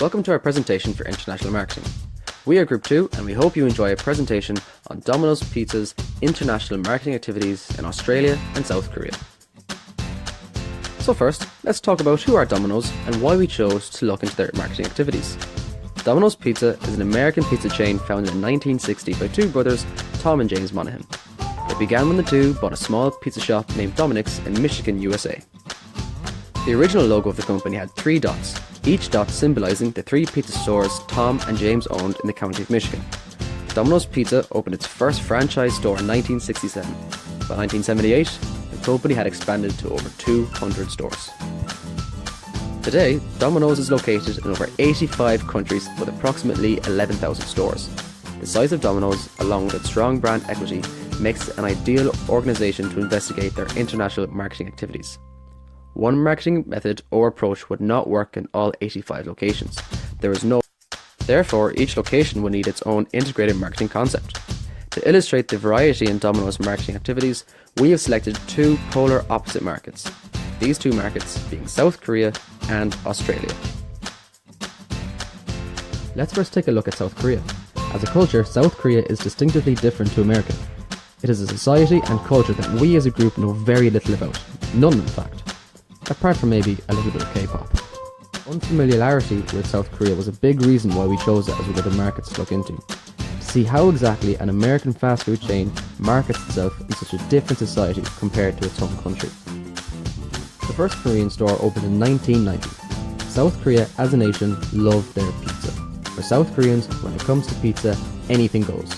Welcome to our presentation for International Marketing. We are Group 2 and we hope you enjoy a presentation on Domino's Pizza's international marketing activities in Australia and South Korea. So first, let's talk about who are Domino's and why we chose to look into their marketing activities. Domino's Pizza is an American pizza chain founded in 1960 by two brothers, Tom and James Monaghan. It began when the two bought a small pizza shop named Dominic's in Michigan, USA. The original logo of the company had 3 dots, each dot symbolising the 3 pizza stores Tom and James owned in the county of Michigan. Domino's Pizza opened its first franchise store in 1967. By 1978, the company had expanded to over 200 stores. Today, Domino's is located in over 85 countries with approximately 11,000 stores. The size of Domino's, along with its strong brand equity, makes it an ideal organisation to investigate their international marketing activities. One marketing method or approach would not work in all 85 locations. Therefore, each location would need its own integrated marketing concept. To illustrate the variety in Domino's marketing activities, we have selected 2 polar opposite markets. These 2 markets being South Korea and Australia. Let's first take a look at South Korea. As a culture, South Korea is distinctively different to America. It is a society and culture that we as a group know very little about. None, in fact. Apart from maybe a little bit of K-pop. Unfamiliarity with South Korea was a big reason why we chose it as one of the markets to look into. To see how exactly an American fast food chain markets itself in such a different society compared to its home country. The first Korean store opened in 1990. South Korea as a nation loved their pizza. For South Koreans, when it comes to pizza, anything goes.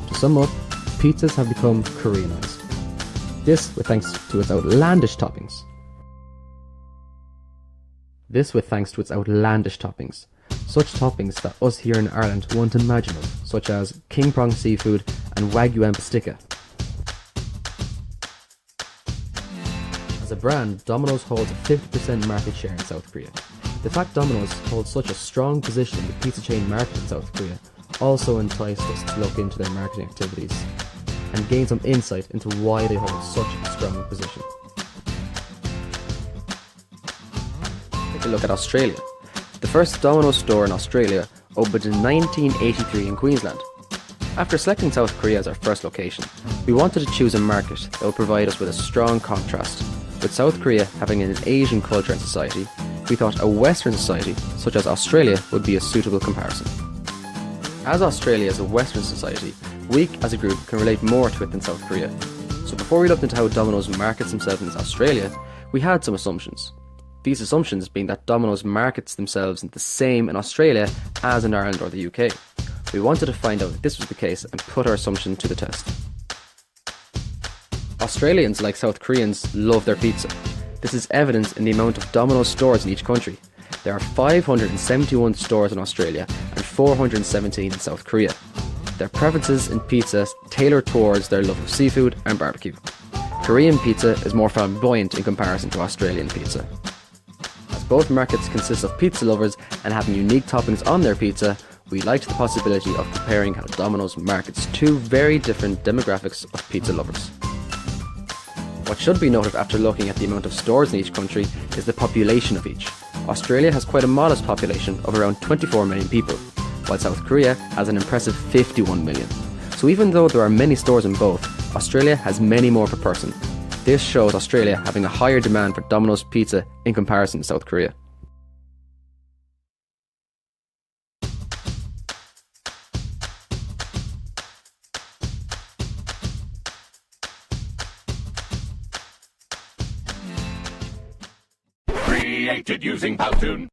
To sum up, pizzas have become Koreanized. This with thanks to its outlandish toppings. Such toppings that us here in Ireland won't imagine of, such as king prong seafood and wagyu pastica. As a brand, Domino's holds a 50% market share in South Korea. The fact Domino's holds such a strong position in the pizza chain market in South Korea also enticed us to look into their marketing activities and gain some insight into why they hold such a strong position. Take a look at Australia. The first Domino's store in Australia opened in 1983 in Queensland. After selecting South Korea as our first location, we wanted to choose a market that would provide us with a strong contrast. With South Korea having an Asian culture and society, we thought a Western society, such as Australia, would be a suitable comparison. As Australia is a Western society, we as a group can relate more to it than South Korea. So before we looked into how Domino's markets themselves in Australia, we had some assumptions. These assumptions being that Domino's markets themselves the same in Australia as in Ireland or the UK. We wanted to find out if this was the case and put our assumption to the test. Australians, like South Koreans, love their pizza. This is evident in the amount of Domino's stores in each country. There are 571 stores in Australia and 417 in South Korea. Their preferences in pizza tailor towards their love of seafood and barbecue. Korean pizza is more flamboyant in comparison to Australian pizza. As both markets consist of pizza lovers and having unique toppings on their pizza, we liked the possibility of comparing how Domino's markets 2 very different demographics of pizza lovers. What should be noted after looking at the amount of stores in each country is the population of each. Australia has quite a modest population of around 24 million people, while South Korea has an impressive 51 million. So even though there are many stores in both, Australia has many more per person. This shows Australia having a higher demand for Domino's pizza in comparison to South Korea. Created using Powtoon.